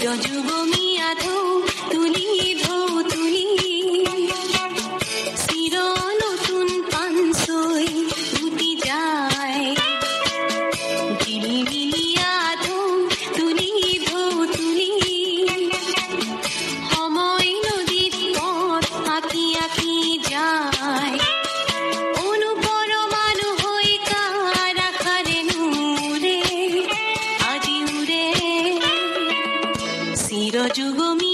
চিরযুগমী আধো তুলি ঢৌ তুলি চির নতুন পানসৈ উটি যায় ঝিলিমিলি আধো তুলি ঢৌ তুলি সময় নদীত পথ আঁকি আঁকি যায় অনুপরমাণু হৈ কার আকারে উড়ে আজি উড়ে চিরযুগমী